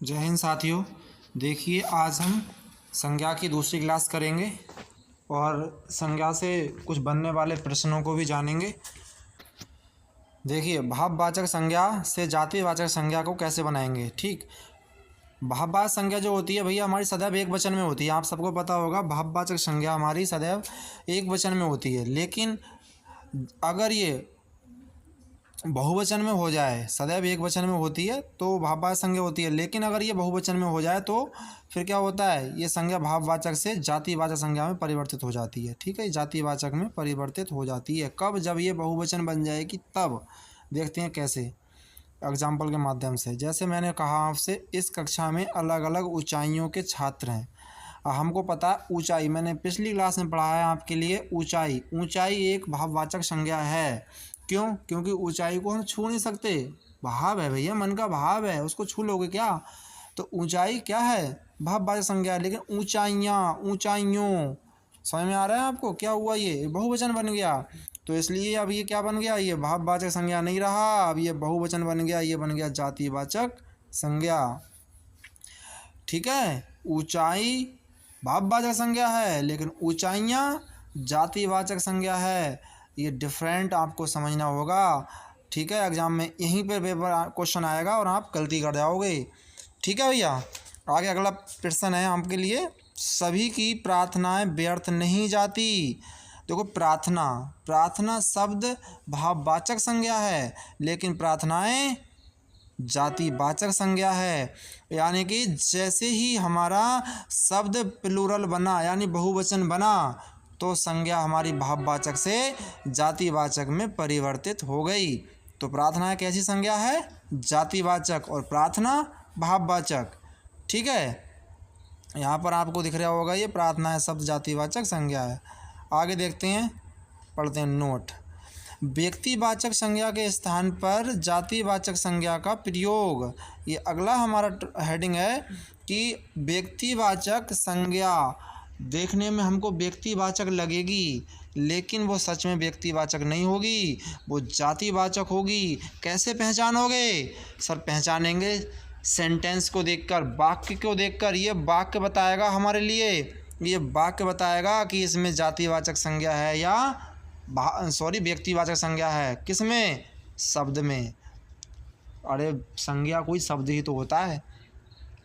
जय हिंद साथियों। देखिए, आज हम संज्ञा की दूसरी क्लास करेंगे और संज्ञा से कुछ बनने वाले प्रश्नों को भी जानेंगे। देखिए, भाववाचक संज्ञा से जातिवाचक संज्ञा को कैसे बनाएंगे। ठीक, भाववाचक संज्ञा जो होती है भैया हमारी सदैव एक वचन में होती है। आप सबको पता होगा भाववाचक संज्ञा हमारी सदैव एक वचन में होती है, लेकिन अगर ये बहुवचन में हो जाए, सदैव एक वचन में होती है तो भाववाचक संज्ञा होती है, लेकिन अगर ये बहुवचन में हो जाए तो फिर क्या होता है, ये संज्ञा भाववाचक से जातिवाचक संज्ञा में परिवर्तित हो जाती है। ठीक है, जातिवाचक में परिवर्तित हो जाती है। कब? जब ये बहुवचन बन जाएगी तब। देखते हैं कैसे, एग्जाम्पल के माध्यम से। जैसे मैंने कहा आपसे, इस कक्षा में अलग अलग ऊंचाइयों के छात्र हैं। हमको पता ऊंचाई, मैंने पिछली क्लास में पढ़ाया आपके लिए ऊंचाई। ऊंचाई एक भाववाचक संज्ञा है। क्यों? क्योंकि ऊंचाई को हम छू नहीं सकते। भाव है भैया, मन का भाव है, उसको छू लोगे क्या? तो ऊंचाई क्या है? भाववाचक संज्ञा है। लेकिन ऊंचाइयाँ, ऊंचाइयों, समझ में आ रहा है आपको? क्या हुआ, ये बहुवचन बन गया। तो इसलिए अब ये क्या बन गया, ये भाववाचक संज्ञा नहीं रहा, अब ये बहुवचन बन गया, ये बन गया जातिवाचक संज्ञा। ठीक है, ऊंचाई भाववाचक संज्ञा है, लेकिन ऊंचाइयाँ जातिवाचक संज्ञा है। ये डिफरेंट आपको समझना होगा। ठीक है, एग्जाम में यहीं पर पेपर क्वेश्चन आएगा और आप गलती कर जाओगे। ठीक है भैया, आगे अगला प्रश्न है आपके लिए। सभी की प्रार्थनाएं व्यर्थ नहीं जाती। देखो, प्रार्थना, प्रार्थना शब्द भाववाचक संज्ञा है, लेकिन प्रार्थनाएं जातिवाचक संज्ञा है। यानी कि जैसे ही हमारा शब्द प्लूरल बना, यानी बहुवचन बना, तो संज्ञा हमारी भाववाचक से जातिवाचक में परिवर्तित हो गई। तो प्रार्थना कैसी संज्ञा है? जातिवाचक, और प्रार्थना भाववाचक। ठीक है, यहाँ पर आपको दिख रहा होगा ये प्रार्थना शब्द जातिवाचक संज्ञा है। आगे देखते हैं, पढ़ते हैं नोट। व्यक्तिवाचक संज्ञा के स्थान पर जातिवाचक संज्ञा का प्रयोग। ये अगला हमारा हेडिंग है कि व्यक्तिवाचक संज्ञा देखने में हमको व्यक्तिवाचक लगेगी, लेकिन वो सच में व्यक्तिवाचक नहीं होगी, वो जातिवाचक होगी। कैसे पहचानोगे? सर पहचानेंगे सेंटेंस को देखकर, वाक्य को देखकर। ये वाक्य बताएगा हमारे लिए, ये वाक्य बताएगा कि इसमें जातिवाचक संज्ञा है या व्यक्तिवाचक संज्ञा है। किसमें? शब्द में। अरे संज्ञा कोई शब्द ही तो होता है।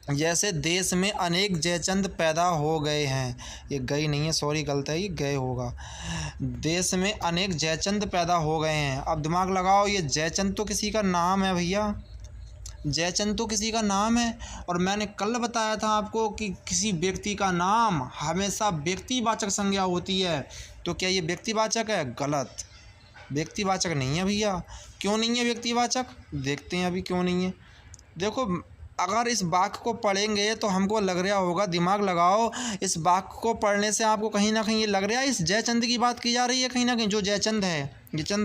जैसे देश में अनेक जयचंद पैदा हो गए हैं। ये गई नहीं है, सॉरी गलत है, ये गए होगा। देश में अनेक जयचंद पैदा हो गए हैं। अब दिमाग लगाओ, ये जयचंद तो किसी का नाम है भैया, जयचंद तो किसी का नाम है। और मैंने कल बताया था आपको कि किसी व्यक्ति का नाम हमेशा व्यक्तिवाचक संज्ञा होती है। तो क्या ये व्यक्तिवाचक है? गलत, व्यक्तिवाचक नहीं है भैया। क्यों नहीं है व्यक्तिवाचक? देखते हैं अभी क्यों नहीं है। देखो, अगर इस वाक्य को पढ़ेंगे तो हमको लग रहा होगा, दिमाग लगाओ, इस वाक्य को पढ़ने से आपको कहीं ना कहीं ये लग रहा है इस जयचंद की बात की जा रही है। कहीं ना कहीं जो जयचंद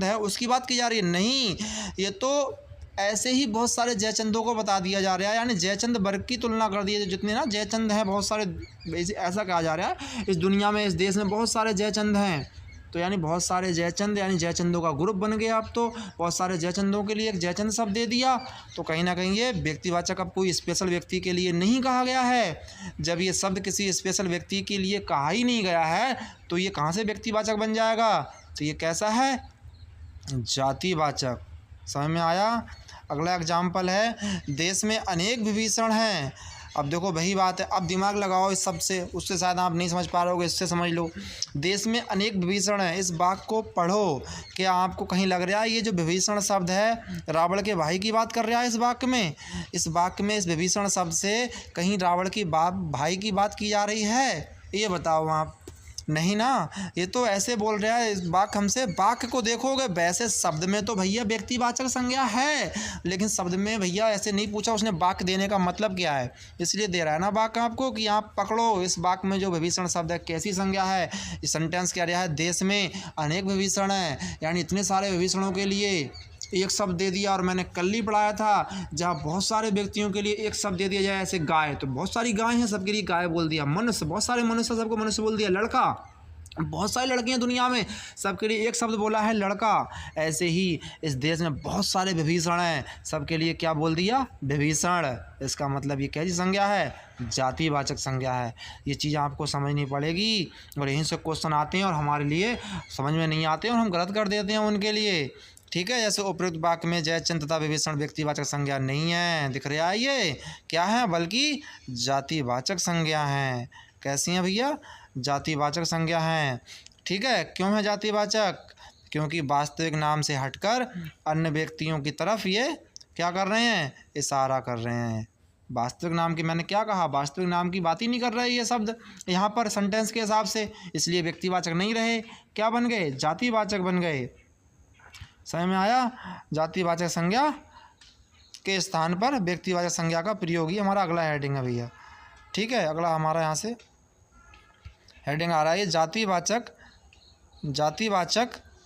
है उसकी बात की जा रही है। नहीं, ये तो ऐसे ही बहुत सारे जयचंदों को बता दिया जा रहा है, यानी जयचंद वर्ग की तुलना कर दी है। जितने ना जयचंद हैं बहुत सारे, ऐसा कहा जा रहा है इस दुनिया में, इस देश में बहुत सारे जयचंद हैं। तो यानी बहुत सारे जयचंद, यानी जयचंदों का ग्रुप बन गया। अब तो बहुत सारे जयचंदों के लिए एक जयचंद शब्द दे दिया, तो कहीं ना कहीं ये व्यक्तिवाचक अब कोई स्पेशल व्यक्ति के लिए नहीं कहा गया है। जब ये शब्द किसी स्पेशल व्यक्ति के लिए कहा ही नहीं गया है तो ये कहाँ से व्यक्तिवाचक बन जाएगा? तो ये कैसा है? जातिवाचक। समझ में आया? अगला एग्जाम्पल है, देश में अनेक विभीषण हैं। अब देखो वही बात है, अब दिमाग लगाओ इस शब्द से, उससे शायद आप नहीं समझ पा रहे हो, इससे समझ लो। देश में अनेक विभीषण हैं, इस वाक्य को पढ़ो। क्या आपको कहीं लग रहा है ये जो विभीषण शब्द है रावण के भाई की बात कर रहा है? इस वाक्य में, इस विभीषण शब्द से कहीं रावण की भाई की बात की जा रही है? ये बताओ आप। नहीं ना, ये तो ऐसे बोल रहा है इस वाक्य हमसे। वाक्य को देखोगे वैसे शब्द में तो भैया व्यक्तिवाचक संज्ञा है, लेकिन शब्द में भैया ऐसे नहीं पूछा उसने वाक्य देने का मतलब क्या है, इसलिए दे रहा है ना वाक्य आपको कि आप पकड़ो इस वाक्य में जो विभीषण शब्द है कैसी संज्ञा है। इस सेंटेंस कह रहा है देश में अनेक विभीषण हैं, यानी इतने सारे विभीषणों के लिए एक शब्द दे दिया। और मैंने कल ही पढ़ाया था जहाँ बहुत सारे व्यक्तियों के लिए एक शब्द दे दिया जाए, ऐसे गाय, तो बहुत सारी गाय हैं, सबके लिए गाय बोल दिया। मनुष्य, बहुत सारे मनुष्य, सबको मनुष्य बोल दिया। लड़का, बहुत सारी लड़कियां दुनिया में, सबके लिए एक शब्द बोला है लड़का। ऐसे ही इस देश में बहुत सारे विभीषण हैं, सबके लिए क्या बोल दिया? विभीषण। इसका मतलब ये कैसी संज्ञा है? जातिवाचक संज्ञा है। ये चीज़ आपको समझनी पड़ेगी, और यहीं से क्वेश्चन आते हैं और हमारे लिए समझ में नहीं आते और हम गलत कर देते हैं उनके लिए। ठीक है, जैसे उपयुक्त वाक्य में जयचंद तथा विभीषण व्यक्तिवाचक संज्ञा नहीं है, दिख रहा है ये क्या है? बल्कि जातिवाचक संज्ञा है। कैसी हैं भैया? जातिवाचक संज्ञा हैं। ठीक है, क्यों है जातिवाचक? क्योंकि वास्तविक नाम से हटकर अन्य व्यक्तियों की तरफ ये क्या कर रहे हैं? इशारा कर रहे हैं। वास्तविक नाम की, मैंने क्या कहा? वास्तविक नाम की बात ही नहीं कर रहे ये शब्द यहाँ पर सेंटेंस के हिसाब से, इसलिए व्यक्तिवाचक नहीं रहे, क्या बन गए? जातिवाचक बन गए। समझ में आया? जातिवाचक संज्ञा के स्थान पर व्यक्तिवाचक संज्ञा का प्रयोग, ही हमारा अगला हेडिंग है भैया। ठीक है, अगला हमारा यहाँ से हेडिंग आ रहा है जातिवाचक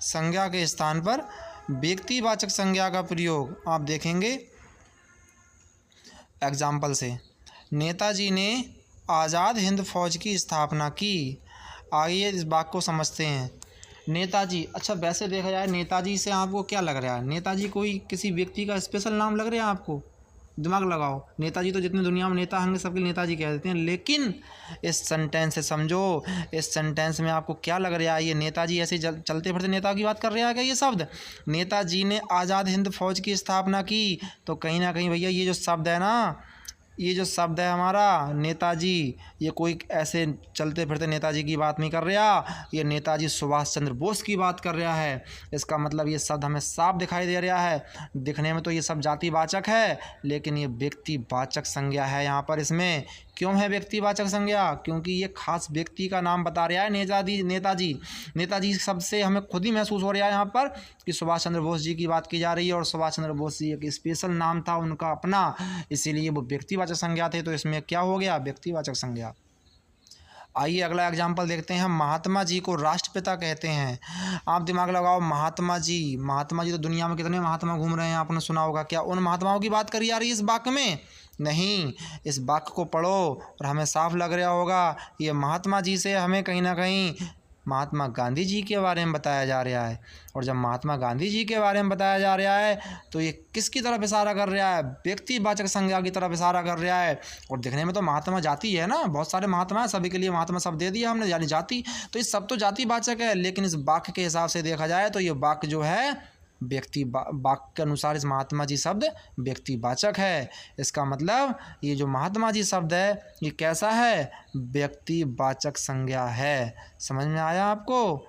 संज्ञा के स्थान पर व्यक्तिवाचक संज्ञा का प्रयोग। आप देखेंगे एग्जाम्पल से, नेताजी ने आज़ाद हिंद फौज की स्थापना की। आइए इस बात को समझते हैं। नेताजी, अच्छा वैसे देखा जाए नेताजी से आपको क्या लग रहा है? नेताजी कोई किसी व्यक्ति का स्पेशल नाम लग रहा है आपको? दिमाग लगाओ, नेताजी तो जितने दुनिया में नेता होंगे सबके नेताजी कह देते हैं, लेकिन इस सेंटेंस से समझो, इस सेंटेंस में आपको क्या लग रहा है? ये नेताजी ऐसे चलते फिरते नेता की बात कर रहा है क्या ये शब्द? नेताजी ने आज़ाद हिंद फौज की स्थापना की, तो कहीं ना कहीं भैया ये जो शब्द है ना, ये जो शब्द है हमारा नेताजी, ये कोई ऐसे चलते फिरते नेताजी की बात नहीं कर रहा, ये नेताजी सुभाष चंद्र बोस की बात कर रहा है। इसका मतलब ये शब्द हमें साफ दिखाई दे रहा है। दिखने में तो ये सब जातिवाचक है, लेकिन ये व्यक्तिवाचक संज्ञा है यहाँ पर। इसमें क्यों है व्यक्तिवाचक संज्ञा? क्योंकि ये खास व्यक्ति का नाम बता रहा है। नेताजी शब्द से हमें खुद ही महसूस हो रहा है यहाँ पर कि सुभाष चंद्र बोस जी की बात की जा रही है, और सुभाष चंद्र बोस जी एक स्पेशल नाम था उनका अपना, इसीलिए वो व्यक्तिवाचक संज्ञा थे। तो इसमें क्या हो गया? व्यक्तिवाचक संज्ञा। आइए अगला एग्जाम्पल देखते हैं। महात्मा जी को राष्ट्रपिता कहते हैं। आप दिमाग लगाओ, महात्मा जी तो दुनिया में कितने महात्मा घूम रहे हैं, आपने सुना होगा। क्या उन महात्माओं की बात करी जा रही है इस वाक्य में? नहीं, इस वाक्य को पढ़ो और हमें साफ लग रहा होगा ये महात्मा जी से हमें कहीं ना कहीं महात्मा गांधी जी के बारे में बताया जा रहा है। और जब महात्मा गांधी जी के बारे में बताया जा रहा है तो ये किसकी तरफ इशारा कर रहा है? व्यक्तिवाचक संज्ञा की तरफ इशारा कर रहा है। और दिखने में तो महात्मा जाति है ना, बहुत सारे महात्मा है, सभी के लिए महात्मा शब्द दे दिया हमने, यानी जाति। तो ये सब तो जातिवाचक है, लेकिन इस वाक्य के हिसाब से देखा जाए तो ये वाक्य जो है वाक्य के अनुसार इस महात्मा जी शब्द व्यक्तिवाचक है। इसका मतलब ये जो महात्मा जी शब्द है ये कैसा है? व्यक्तिवाचक संज्ञा है। समझ में आया आपको?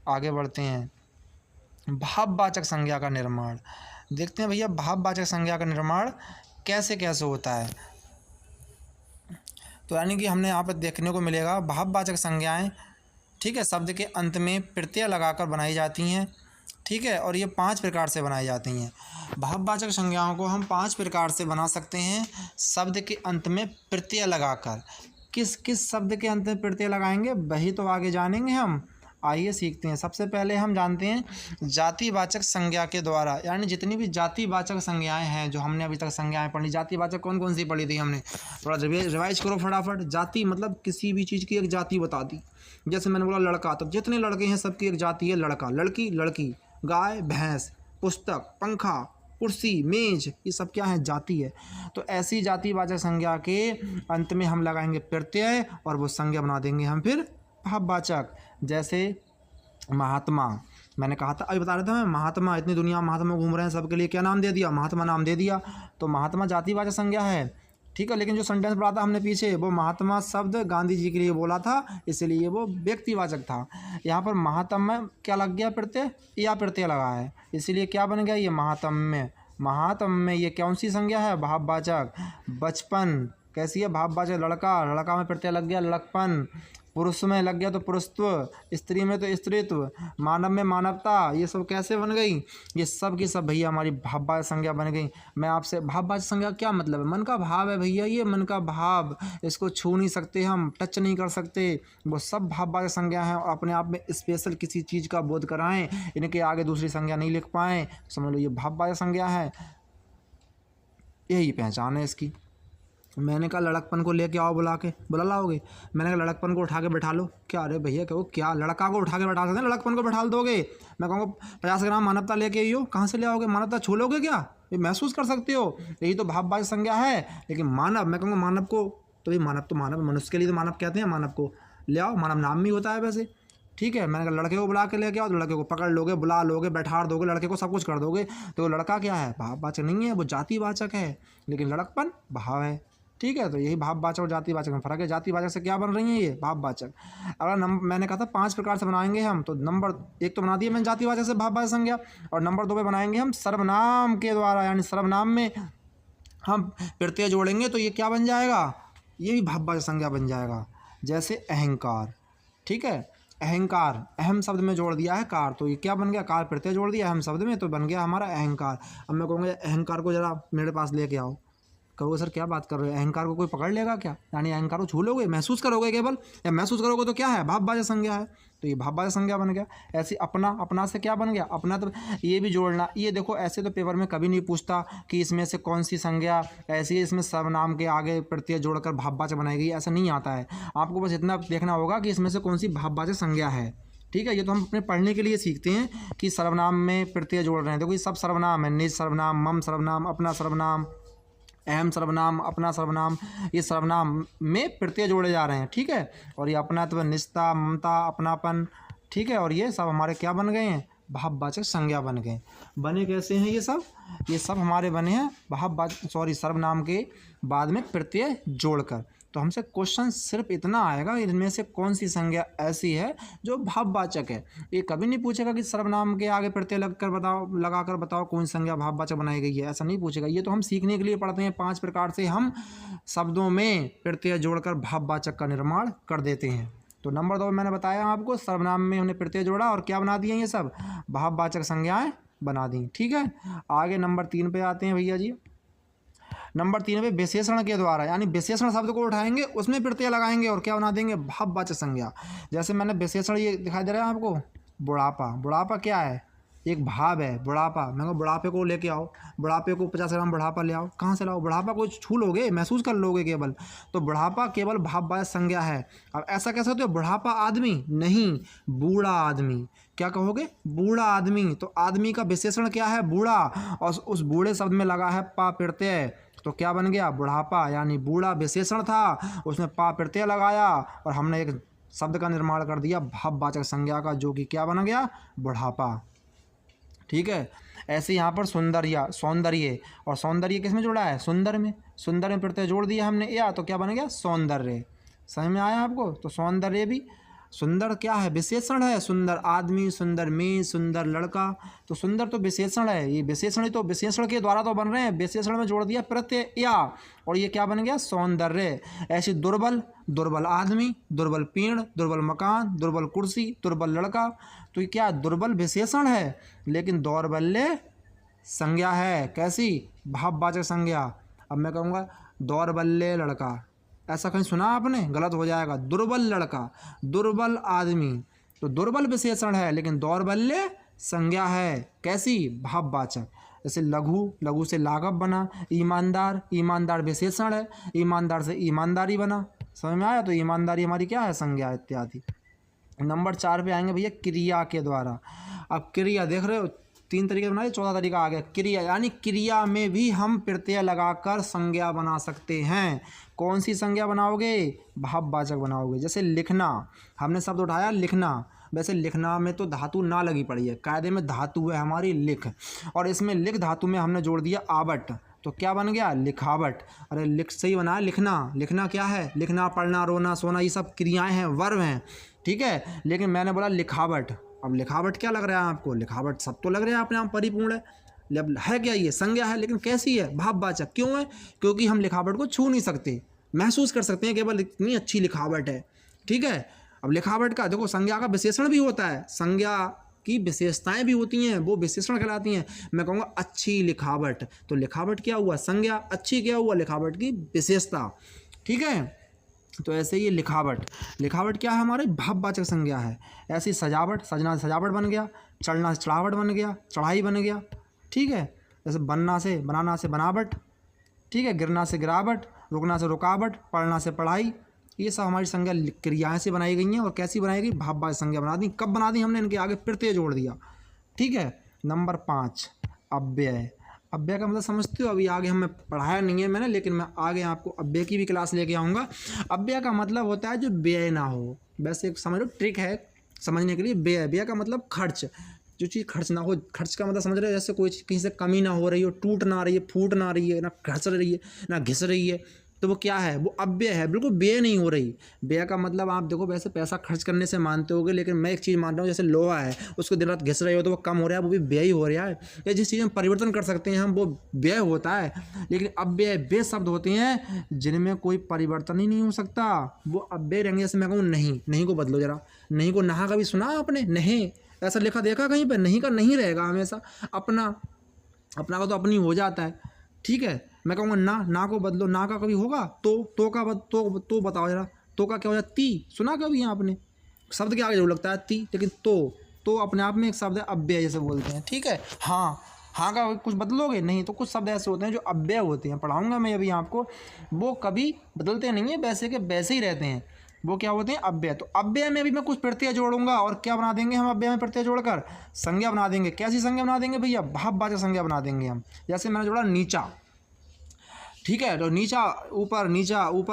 आगे बढ़ते हैं। भाववाचक संज्ञा का निर्माण देखते हैं भैया। भाववाचक संज्ञा का निर्माण कैसे कैसे होता है? तो यानी कि हमने यहाँ पर देखने को मिलेगा भाववाचक संज्ञाएं, ठीक है, शब्द के अंत में प्रत्यय लगाकर बनाई जाती हैं। ठीक है, और ये 5 प्रकार से बनाई जाती हैं। भाववाचक संज्ञाओं को हम 5 प्रकार से बना सकते हैं शब्द के अंत में प्रत्यय लगाकर। किस किस शब्द के अंत में प्रत्यय लगाएंगे वही तो आगे जानेंगे हम। आइए सीखते हैं। सबसे पहले हम जानते हैं जातिवाचक संज्ञा के द्वारा, यानी जितनी भी जातिवाचक संज्ञाएं हैं जो हमने अभी तक संज्ञाएं पढ़ी, जातिवाचक कौन कौन सी पढ़ी थी हमने? थोड़ा रिवाइज करो फटाफट। जाति मतलब किसी भी चीज़ की एक जाति बता दी। जैसे मैंने बोला लड़का, तो जितने लड़के हैं सबकी एक जाति है लड़का। लड़की लड़की, गाय भैंस, पुस्तक, पंखा, कुर्सी, मेज, ये सब क्या है? जाति है। तो ऐसी जातिवाचक संज्ञा के अंत में हम लगाएंगे प्रत्यय और वो संज्ञा बना देंगे हम फिर भाववाचक। जैसे महात्मा, मैंने कहा था, अभी बता रहा था मैं, महात्मा, इतनी दुनिया महात्मा घूम रहे हैं, सबके लिए क्या नाम दे दिया? महात्मा नाम दे दिया। तो महात्मा जातिवाचक संज्ञा है, ठीक है। लेकिन जो सेंटेंस पढ़ा था हमने पीछे, वो महात्मा शब्द गांधी जी के लिए बोला था, इसलिए वो व्यक्तिवाचक था। यहाँ पर महात्मा में क्या लग गया? प्रत्यय, या प्रत्यय लगा है, इसलिए क्या बन गया? ये महात्म्य। महात्म्य ये कौन सी संज्ञा है? भाववाचक। बचपन कैसी है? भाववाचक। लड़का, लड़का में प्रत्यय लग गया लड़कपन। पुरुष में लग गया तो पुरुषत्व, स्त्री में तो स्त्रीत्व, मानव में मानवता। ये सब कैसे बन गई? ये सब की सब भैया हमारी भाववाचक संज्ञा बन गई। मैं आपसे, भाववाचक संज्ञा क्या मतलब है? मन का भाव है भैया, ये मन का भाव, इसको छू नहीं सकते हम, टच नहीं कर सकते, वो सब भाववाचक संज्ञा है। अपने आप में स्पेशल किसी चीज़ का बोध कराएं, इनके आगे दूसरी संज्ञा नहीं लिख पाएँ, समझ लो ये भाववाचक संज्ञा है। यही पहचान है इसकी। मैंने कहा लड़कपन को लेके आओ बुला के, बुला लाओगे? मैंने कहा लड़कपन को उठा के बैठा लो। क्या अरे भैया कहो क्या लड़का को उठा के बैठा सकते हैं, लड़कपन को बैठा दोगे? मैं कहूँगा 50 ग्राम मानवता लेके आई हो, कहाँ से ले आओगे? मानवता छू लोगे क्या? ये महसूस कर सकते हो, यही तो भाववाचक संज्ञा है। लेकिन मानव, मैं कहूँगा मानव को तो ये मानव तो मानव, मनुष्य के लिए तो मानव कहते हैं, मानव को ले आओ, मानव नाम भी होता है वैसे। ठीक है, मैंने कहा लड़के को बुला के लेके आओ, तो लड़के को पकड़ लोगे, बुला लोगे, बैठा दोगे, लड़के को सब कुछ कर दोगे, तो लड़का क्या है? भाववाचक नहीं है, वो जातिवाचक है। लेकिन लड़कपन भाव है। ठीक है, तो यही भाववाचक और जातिवाचक में फर्क है। जातिवाचक से क्या बन रही है ये? भाववाचक। अगर मैंने कहा था 5 प्रकार से बनाएंगे हम, तो नंबर 1 तो बना दिया मैंने जातिवाचक से भाववाचक संज्ञा, और नंबर 2 पे बनाएंगे हम सर्वनाम के द्वारा, यानी सर्वनाम में हम प्रत्यय जोड़ेंगे तो ये क्या बन जाएगा? ये भी भाववाचक संज्ञा बन जाएगा। जैसे अहंकार। ठीक है, अहंकार अहम शब्द में जोड़ दिया है कार, तो ये क्या बन गया? कार प्रत्यय जोड़ दिया अहम शब्द में, तो बन गया हमारा अहंकार। अब मैं कहूँगा अहंकार को जरा मेरे पास लेके आओ। कहोगे सर क्या बात कर रहे हो, अहंकार को कोई पकड़ लेगा क्या? यानी अहंकार को छू लोगे, महसूस करोगे केवल, या महसूस करोगे तो क्या है? भाववाचक संज्ञा है, तो ये भाववाचक संज्ञा बन गया। ऐसे अपना, अपना से क्या बन गया? अपना, तो ये भी जोड़ना। ये देखो ऐसे तो पेपर में कभी नहीं पूछता कि इसमें से कौन सी संज्ञा ऐसी है इसमें सर्वनाम के आगे प्रत्यय जोड़कर भाववाचक बनाई गई, ऐसा नहीं आता है। आपको बस इतना देखना होगा कि इसमें से कौन सी भाववाचक संज्ञा है। ठीक है, ये तो हम अपने पढ़ने के लिए सीखते हैं कि सर्वनाम में प्रत्यय जोड़ रहे हैं। देखो ये सब सर्वनाम है, निज सर्वनाम, मम सर्वनाम, अपना सर्वनाम, अहम सर्वनाम, अपना सर्वनाम, ये सर्वनाम में प्रत्यय जोड़े जा रहे हैं। ठीक है, और ये अपनात्व, निजता, ममता, अपनापन, ठीक है, और ये सब हमारे क्या बन गए हैं? भाववाचक संज्ञा बन गए। बने कैसे हैं ये सब? ये सब हमारे बने हैं सर्वनाम के बाद में प्रत्यय जोड़कर। तो हमसे क्वेश्चन सिर्फ इतना आएगा, इनमें से कौन सी संज्ञा ऐसी है जो भाववाचक है। ये कभी नहीं पूछेगा कि सर्वनाम के आगे प्रत्यय लगाकर बताओ कौन सी संज्ञा भाववाचक बनाई गई है, ऐसा नहीं पूछेगा। ये तो हम सीखने के लिए पढ़ते हैं, 5 प्रकार से हम शब्दों में प्रत्यय जोड़कर भाववाचक का निर्माण कर देते हैं। तो नंबर 2 मैंने बताया आपको, सर्वनाम में हमने प्रत्यय जोड़ा और क्या बना दिए? ये सब भाववाचक संज्ञाएं बना दी। ठीक है, आगे नंबर 3 पे आते हैं भैया जी। नंबर 3 पे विशेषण के द्वारा, यानी विशेषण शब्द को उठाएंगे, उसमें प्रत्यय लगाएंगे और क्या बना देंगे? भाववाचक संज्ञा। जैसे मैंने विशेषण ये दिखाई दे रहा है आपको, बुढ़ापा। बुढ़ापा क्या है? एक भाव है बुढ़ापा। मैं कहूँ बुढ़ापे को लेके आओ, बुढ़ापे को 50 ग्राम बुढ़ापा ले आओ। कहाँ से लाओ? बुढ़ापा को छू लोगे, महसूस कर लोगे केवल, तो बुढ़ापा केवल भाववाचक संज्ञा है। अब ऐसा कैसे होता है? बुढ़ापा आदमी नहीं, बूढ़ा आदमी। क्या कहोगे? बूढ़ा आदमी। तो आदमी का विशेषण क्या है? बूढ़ा, और उस बूढ़े शब्द में लगा है पा प्रत्यय, तो क्या बन गया? बुढ़ापा। यानी बूढ़ा विशेषण था, उसमें पा प्रत्यय लगाया और हमने एक शब्द का निर्माण कर दिया भाववाचक संज्ञा का, जो कि क्या बन गया? बुढ़ापा। ठीक है, ऐसे यहाँ पर सुंदर्य, सौंदर्य, और सौंदर्य किस में जोड़ा है? सुंदर में। सुंदर में प्रत्यय जोड़ दिया हमने या, तो क्या बन गया? सौंदर्य। समझ में आया आपको? तो सौंदर्य भी, सुंदर क्या है? विशेषण है। सुंदर आदमी, सुंदर मेज, सुंदर लड़का, तो सुंदर तो विशेषण है। ये विशेषण ही तो विशेषण के द्वारा तो बन रहे हैं, विशेषण में जोड़ दिया प्रत्यय या, और ये क्या बन गया? सौंदर्य। ऐसी दुर्बल, दुर्बल आदमी, दुर्बल पेड़, दुर्बल मकान, दुर्बल कुर्सी, दुर्बल लड़का, तो ये क्या? दुर्बल विशेषण है, लेकिन दौर्बल्य संज्ञा है। कैसी? भाववाचक संज्ञा। अब मैं कहूँगा दौर्बल्य लड़का, ऐसा कहीं सुना आपने? गलत हो जाएगा। दुर्बल लड़का, दुर्बल आदमी, तो दुर्बल विशेषण है लेकिन दौर्बल्य संज्ञा है। कैसी? भाववाचक। जैसे लघु, लघु से लाघव बना। ईमानदार, ईमानदार विशेषण है, ईमानदार से ईमानदारी बना। समझ में आया? तो ईमानदारी हमारी क्या है? संज्ञा इत्यादि। नंबर 4 पे आएंगे भैया, क्रिया के द्वारा। अब क्रिया देख रहे हो, 3 तरीके बनाए, 14 तरीका आ गया। क्रिया, यानी क्रिया में भी हम प्रत्यय लगाकर संज्ञा बना सकते हैं। कौन सी संज्ञा बनाओगे? भाववाचक बनाओगे। जैसे लिखना, हमने शब्द उठाया लिखना। वैसे लिखना में तो धातु ना लगी पड़ी है, कायदे में धातु है हमारी लिख, और इसमें लिख धातु में हमने जोड़ दिया आवट, तो क्या बन गया? लिखावट। अरे लिख सही बना है, लिखना। लिखना क्या है? लिखना, पढ़ना, रोना, सोना, ये सब क्रियाएं हैं, वर्ब हैं। ठीक है, लेकिन मैंने बोला लिखावट। अब लिखावट क्या लग रहा है आपको? लिखावट सब तो लग रहा है अपने आप परिपूर्ण है। अब है क्या? ये संज्ञा है, लेकिन कैसी है? भाववाचक। क्यों है? क्योंकि हम लिखावट को छू नहीं सकते, महसूस कर सकते हैं केवल, इतनी अच्छी लिखावट है। ठीक है, अब लिखावट का देखो, संज्ञा का विशेषण भी होता है, संज्ञा की विशेषताएं भी होती हैं, वो विशेषण कहलाती हैं। मैं कहूँगा अच्छी लिखावट, तो लिखावट क्या हुआ? संज्ञा। अच्छी क्या हुआ? लिखावट की विशेषता। ठीक है, तो ऐसे ही लिखावट, लिखावट क्या है? हमारे भाववाचक संज्ञा है। ऐसी सजावट, सजना से सजावट बन गया, चढ़ना से चढ़ावट बन गया, चढ़ाई बन गया। ठीक है, जैसे बनना से, बनाना से बनावट। ठीक है, गिरना से गिरावट, रुकना से रुकावट, पढ़ना से पढ़ाई, ये सब हमारी संज्ञा क्रियाएं से बनाई गई हैं। और कैसी बनाई गई? भाववाचक संज्ञा बना दी। कब बना दी हमने? इनके आगे प्रत्यय जोड़ दिया। ठीक है। नंबर 5 अव्यय। अव्यय का मतलब समझते हो? अभी आगे हमें पढ़ाया नहीं है मैंने, लेकिन मैं आगे आपको अव्यय की भी क्लास लेके आऊँगा। अव्यय का मतलब होता है जो व्यय ना हो। वैसे एक समझ लो ट्रिक है समझने के लिए। व्यय, व्यय का मतलब खर्च, जो चीज़ खर्च ना हो। खर्च का मतलब समझ रहे हो? जैसे कोई चीज़ कहीं से कमी ना हो रही हो, टूट ना रही है, फूट ना रही है, ना घस रही है, ना घिस रही है, तो वो क्या है? वो अव्यय है, बिल्कुल व्यय नहीं हो रही। व्यय का मतलब आप देखो, वैसे पैसा खर्च करने से मानते होगे, लेकिन मैं एक चीज़ मान रहा हूँ, जैसे लोहा है, उसको दिन रात घिस रहे हो तो वो कम हो रहा है, वो भी व्यय ही हो रहा है। या जिस चीज़ में परिवर्तन कर सकते हैं हम, वो व्यय होता है। लेकिन अव्यय वे शब्द होते हैं जिनमें कोई परिवर्तन ही नहीं हो सकता, वो अव्यय रहेंगे। जैसे मैं कहूँ नहीं, नहीं को बदलो जरा। नहीं को नहा कभी सुना आपने? नहीं ऐसा लिखा देखा कहीं पर? नहीं का नहीं रहेगा हमेशा। अपना, अपना का तो अपनी हो जाता है। ठीक है। मैं कहूँगा ना को बदलो, ना का कभी होगा? तो का तो बताओ जरा, तो का क्या हो जाता? ती। सुना कभी आपने? शब्द के आगे जरूर लगता है ती, लेकिन तो अपने आप में एक शब्द है, अव्यय जैसे बोलते हैं। ठीक है। हाँ का कुछ बदलोगे नहीं, तो कुछ शब्द ऐसे होते हैं जो अव्यय होते हैं। पढ़ाऊंगा मैं अभी आपको। वो कभी बदलते नहीं है, वैसे के वैसे ही रहते हैं। वो क्या होते हैं? अव्यय। तो अव्यय में भी मैं कुछ प्रत्यय जोड़ूंगा, और क्या बना देंगे हम अव्यय में प्रत्यय जोड़कर? संज्ञा बना देंगे। कैसी संज्ञा बना देंगे भैया? भाववाचक संज्ञा बना देंगे हम। जैसे मैंने जोड़ा नीचा। ठीक है। तो नीचा, ऊपर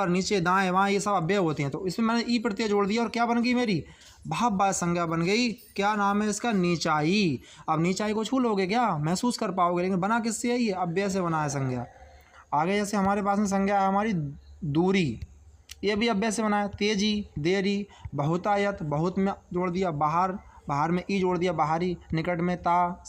नीचे, दाएं बाएं, ये सब अव्यय होते हैं। तो इसमें मैंने ई प्रत्यय जोड़ दिया, और क्या बन गई मेरी? भाववाचक संज्ञा बन गई। क्या नाम है इसका? नीचाई। अब नीचाई को छू लोगे क्या? महसूस कर पाओगे, लेकिन बना किससे है? ये अव्यय से बना है संज्ञा। आगे जैसे हमारे पास में संज्ञा है हमारी दूरी, ये भी अव्यय से बना है। तेजी, देरी, बहुतायत, बहुत में जोड़ दिया बाहर में ई जोड़ दिया बाहरी, निकट में ता,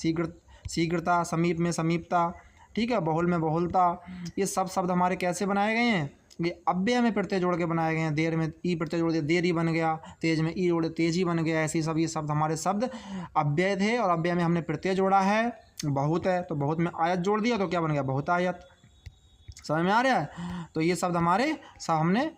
शीघ्रता, समीप में समीपता। ठीक है। बहुल में बहुलता। ये सब शब्द हमारे कैसे बनाए गए हैं? ये अव्यय में प्रत्यय जोड़ के बनाए गए हैं। देर में ई प्रत्यय जोड़ दिया, देरी बन गया। तेज में ई जोड़े, तेजी बन गया। ऐसे सब ये शब्द हमारे शब्द अव्यय थे, और अव्यय में हमने प्रत्यय जोड़ा है। बहुत है तो बहुत में आयत जोड़ दिया, तो क्या बन गया? बहुतायत। समझ में आ रहा है? तो ये शब्द हमारे सब हमने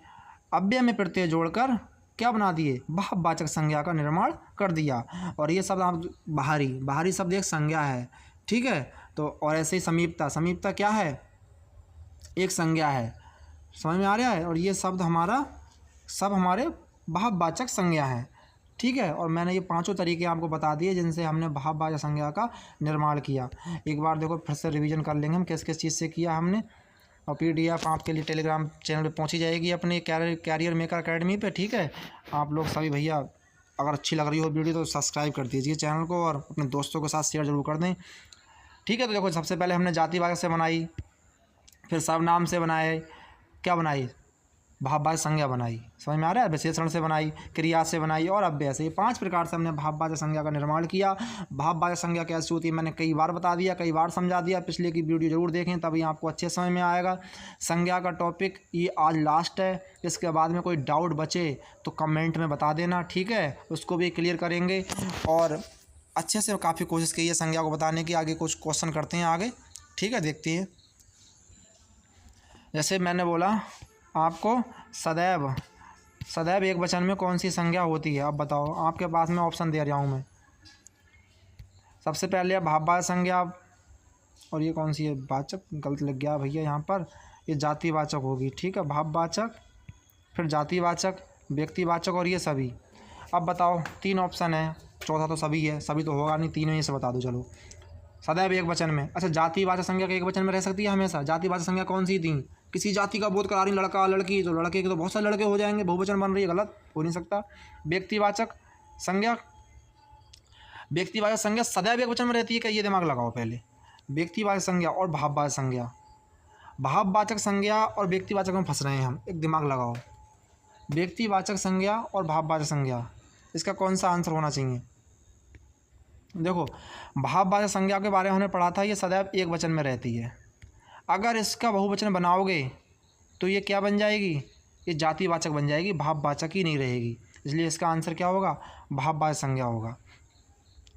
अव्यय में प्रत्यय जोड़कर क्या बना दिए? भाववाचक संज्ञा का निर्माण कर दिया। और ये शब्द आप बाहरी शब्द एक संज्ञा है। ठीक है। तो और ऐसे ही समीपता क्या है? एक संज्ञा है। समझ में आ रहा है? और ये शब्द सब हमारे भाववाचक संज्ञा है। ठीक है। और मैंने ये 5 तरीके आपको बता दिए जिनसे हमने भाववाचक संज्ञा का निर्माण किया। एक बार देखो फिर से रिवीजन कर लेंगे हम किस किस चीज़ से किया हमने। और PDF आपके लिए टेलीग्राम चैनल पे पहुंची जाएगी अपने कैरियर मेकर अकेडमी पे। ठीक है। आप लोग सभी भैया, अगर अच्छी लग रही हो वीडियो तो सब्सक्राइब कर दीजिए चैनल को, और अपने दोस्तों के साथ शेयर जरूर कर दें। ठीक है। तो देखो, सबसे पहले हमने जातिवाचक से बनाई, फिर सर्वनाम से बनाए, क्या बनाई? भाववाचक संज्ञा बनाई। समझ में आ रहा है? विशेषण से बनाई, क्रिया से बनाई, और अव्यय से। ये 5 प्रकार से हमने भाववाचक संज्ञा का निर्माण किया। भाववाचक संज्ञा कैसी होती है मैंने कई बार बता दिया, कई बार समझा दिया। पिछले की वीडियो जरूर देखें, तभी आपको अच्छे समझ में आएगा। संज्ञा का टॉपिक ये आज लास्ट है। इसके बाद में कोई डाउट बचे तो कमेंट में बता देना। ठीक है। उसको भी क्लियर करेंगे, और अच्छे से काफ़ी कोशिश की है संज्ञा को बताने की। आगे कुछ क्वेश्चन करते हैं आगे। ठीक है। देखते हैं। जैसे मैंने बोला आपको, सदैव एक वचन में कौन सी संज्ञा होती है? अब बताओ, आपके पास में ऑप्शन दे रहा हूँ मैं। सबसे पहले है भाववाचक संज्ञा, और ये कौन सी है? वाचक, गलत लग गया भैया यहाँ पर, ये जातिवाचक होगी। ठीक है। भाववाचक, फिर जातिवाचक, व्यक्तिवाचक, और ये सभी। अब बताओ, 3 ऑप्शन है, चौथा तो सभी है। सभी तो होगा नहीं, 3 में से बता दो चलो। सदैव एक वचन में, अच्छा जातिवाचक संज्ञा के एक वचन में रह सकती है हमेशा। जातिवाचक संज्ञा कौन सी थी? किसी जाति का बोध करा रही, लड़का लड़की, तो लड़के के तो बहुत सारे लड़के हो जाएंगे, बहुवचन बन रही है, गलत हो नहीं सकता। व्यक्तिवाचक संज्ञा सदैव एक वचन में रहती है क्या? ये दिमाग लगाओ पहले। व्यक्तिवाचक संज्ञा और भाववाचक संज्ञा, भाववाचक संज्ञा और व्यक्तिवाचक में फंस रहे हैं हम, एक दिमाग लगाओ। व्यक्तिवाचक संज्ञा और भाववाचक संज्ञा, इसका कौन सा आंसर होना चाहिए? देखो, भाववाचक संज्ञा के बारे में हमने पढ़ा था, ये सदैव एक वचन में रहती है। अगर इसका बहुवचन बनाओगे तो ये क्या बन जाएगी? ये जातिवाचक बन जाएगी, भाववाचक ही नहीं रहेगी। इसलिए इसका आंसर क्या होगा? भाववाचक संज्ञा होगा।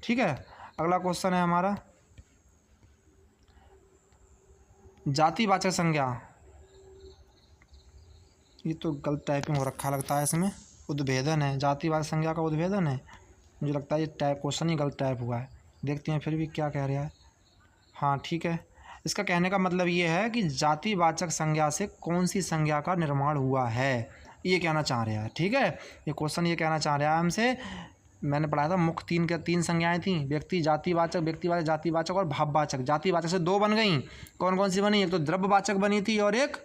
ठीक है। अगला क्वेश्चन है हमारा, जातिवाचक संज्ञा। ये तो गलत टाइपिंग हो रखा लगता है, इसमें उद्भेदन है। जातिवाचक संज्ञा का उद्भेदन है, मुझे लगता है ये क्वेश्चन ही गलत टाइप हुआ है। देखते हैं फिर भी क्या कह रहा है। हाँ ठीक है, इसका कहने का मतलब ये है कि जातिवाचक संज्ञा से कौन सी संज्ञा का निर्माण हुआ है, ये कहना चाह रहा है। ठीक है, ये क्वेश्चन ये कहना चाह रहा है हमसे। मैंने पढ़ाया था मुख्य तीन संज्ञाएं थी, व्यक्ति जातिवाचक, व्यक्तिवाचक, जातिवाचक और भाववाचक। जातिवाचक से दो बन गई, कौन कौन सी बनी? एक तो द्रव्यवाचक बनी थी और एक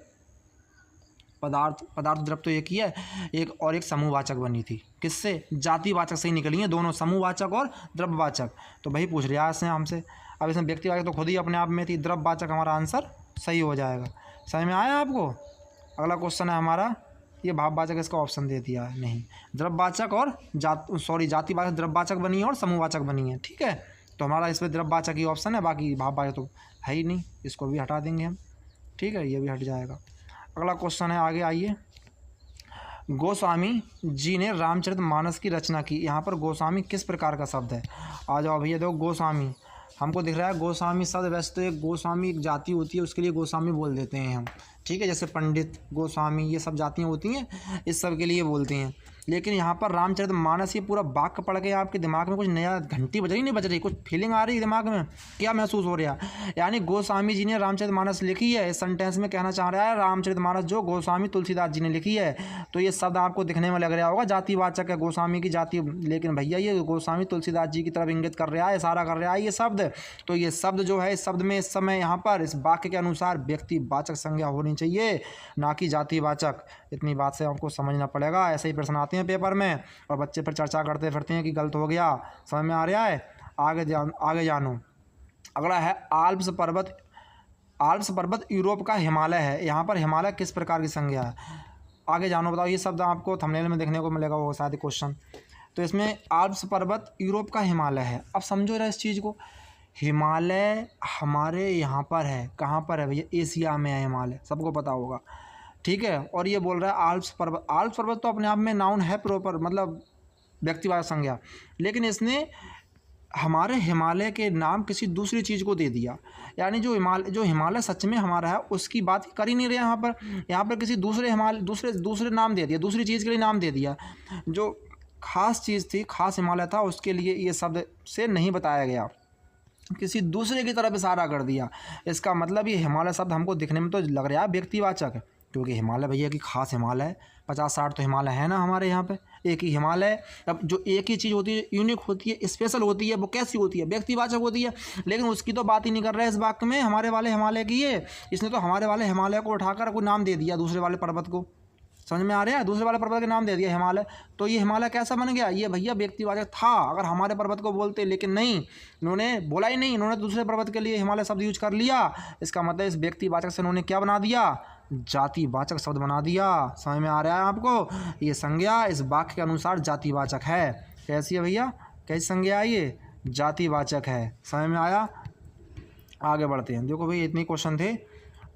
पदार्थ द्रव्य तो एक ही है, एक और एक समूहवाचक बनी थी। किससे? जातिवाचक से ही निकली हैं दोनों, समूहवाचक और द्रव्यवाचक। तो वही पूछ रहा है इसने हमसे। अब इसमें व्यक्तिवाचक तो खुद ही अपने आप में थी, द्रव्यवाचक हमारा आंसर सही हो जाएगा। समझ में आया आपको? अगला क्वेश्चन है हमारा, ये भाववाचक, इसका ऑप्शन दे दिया है नहीं। द्रव्यवाचक और जातिवाचक द्रव्यवाचक बनी है और समूहवाचक बनी है। ठीक है, तो हमारा इसमें द्रव्यवाचक ही ऑप्शन है, बाकी भाववाचक तो है ही नहीं, इसको भी हटा देंगे हम। ठीक है, ये भी हट जाएगा। अगला क्वेश्चन है, आगे आइए। गोस्वामी जी ने रामचरितमानस की रचना की। यहाँ पर गोस्वामी किस प्रकार का शब्द है? आ जाओ भैया, देखो गोस्वामी हमको दिख रहा है। गोस्वामी शब्द वैसे तो एक गोस्वामी एक जाति होती है, उसके लिए गोस्वामी बोल देते हैं हम। ठीक है, जैसे पंडित, गोस्वामी, ये सब जातियाँ होती हैं, इस सब के लिए बोलते हैं। लेकिन यहाँ पर रामचरितमानस ये पूरा वाक्य पढ़ के आपके दिमाग में कुछ नया घंटी बज रही नहीं बज रही, कुछ फीलिंग आ रही है दिमाग में? क्या महसूस हो रहा है? यानी गोस्वामी जी ने रामचरितमानस लिखी है। इस सेंटेंस में कहना चाह रहा है रामचरितमानस जो गोस्वामी तुलसीदास जी ने लिखी है। तो ये शब्द आपको दिखने में लग रहा होगा जातिवाचक है, गोस्वामी की जाति, लेकिन भैया ये गोस्वामी तुलसीदास जी की तरफ इंगित कर रहा है, इशारा कर रहा है ये शब्द। तो ये शब्द जो है, इस शब्द में इस समय यहाँ पर इस वाक्य के अनुसार व्यक्तिवाचक संज्ञा होनी चाहिए, ना कि जातिवाचक। इतनी बात से आपको समझना पड़ेगा। ऐसे ही प्रश्न आते हैं पेपर में और बच्चे फिर चर्चा करते फिरते हैं कि गलत हो गया। समझ में आ रहा है? आगे जानो। अगला है आल्प्स पर्वत यूरोप का हिमालय है। यहाँ पर हिमालय किस प्रकार की संज्ञा है? आगे जानो, बताओ। ये शब्द आपको थंबनेल में देखने को मिलेगा, वो शायद क्वेश्चन। तो इसमें आल्प्स पर्वत यूरोप का हिमालय है। अब समझो जरा इस चीज़ को। हिमालय हमारे यहाँ पर है, कहाँ पर है भैया? एशिया में है हिमालय, सबको पता होगा। ठीक है, और ये बोल रहा है आल्प्स पर्वत तो अपने आप में नाउन है प्रॉपर, मतलब व्यक्तिवाचक संज्ञा। लेकिन इसने हमारे हिमालय के नाम किसी दूसरी चीज़ को दे दिया। यानी जो हिमालय सच में हमारा है उसकी बात कर ही नहीं रहे यहाँ पर किसी दूसरे हिमालय दूसरे नाम दे दिया, दूसरी चीज़ के लिए नाम दे दिया। जो खास चीज़ थी, खास हिमालय था, उसके लिए ये शब्द से नहीं बताया गया, किसी दूसरे की तरफ इशारा कर दिया। इसका मतलब ये हिमालय शब्द हमको दिखने में तो लग रहा है व्यक्तिवाचक, क्योंकि हिमालय भैया की खास हिमालय है, 50-60 तो हिमालय है ना हमारे यहाँ पे, एक ही हिमालय। अब जो एक ही चीज़ होती है, यूनिक होती है, स्पेशल होती है, वो कैसी होती है? व्यक्तिवाचक होती है। लेकिन उसकी तो बात ही नहीं कर रहा है इस वाक्य में, हमारे वाले हिमालय की है। इसने तो हमारे वाले हिमालय को उठाकर कोई नाम दे दिया दूसरे वाले पर्वत को। समझ में आ रहा है? दूसरे वाले पर्वत के नाम दे दिया हिमालय। तो ये हिमालय कैसा बन गया? ये भैया व्यक्तिवाचक था अगर हमारे पर्वत को बोलते, लेकिन नहीं, इन्होंने बोला ही नहीं, इन्होंने दूसरे पर्वत के लिए हिमालय शब्द यूज कर लिया। इसका मतलब इस व्यक्तिवाचक से इन्होंने क्या बना दिया? जातिवाचक शब्द बना दिया। समझ में आ रहा है आपको? ये संज्ञा इस वाक्य के अनुसार जातिवाचक है। कैसी है भैया? कैसी संज्ञा है ये? जातिवाचक है। समझ में आया? आगे बढ़ते हैं। देखो भैया, इतने क्वेश्चन थे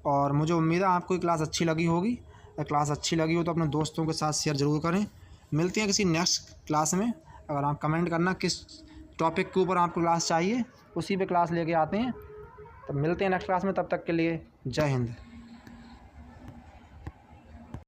और मुझे उम्मीद है आपको क्लास अच्छी लगी होगी। अगर क्लास अच्छी लगी हो तो अपने दोस्तों के साथ शेयर ज़रूर करें। मिलते हैं किसी नेक्स्ट क्लास में। अगर आप कमेंट करना किस टॉपिक के ऊपर आपको क्लास चाहिए, उसी पे क्लास लेके आते हैं। तब मिलते हैं नेक्स्ट क्लास में, तब तक के लिए जय हिंद।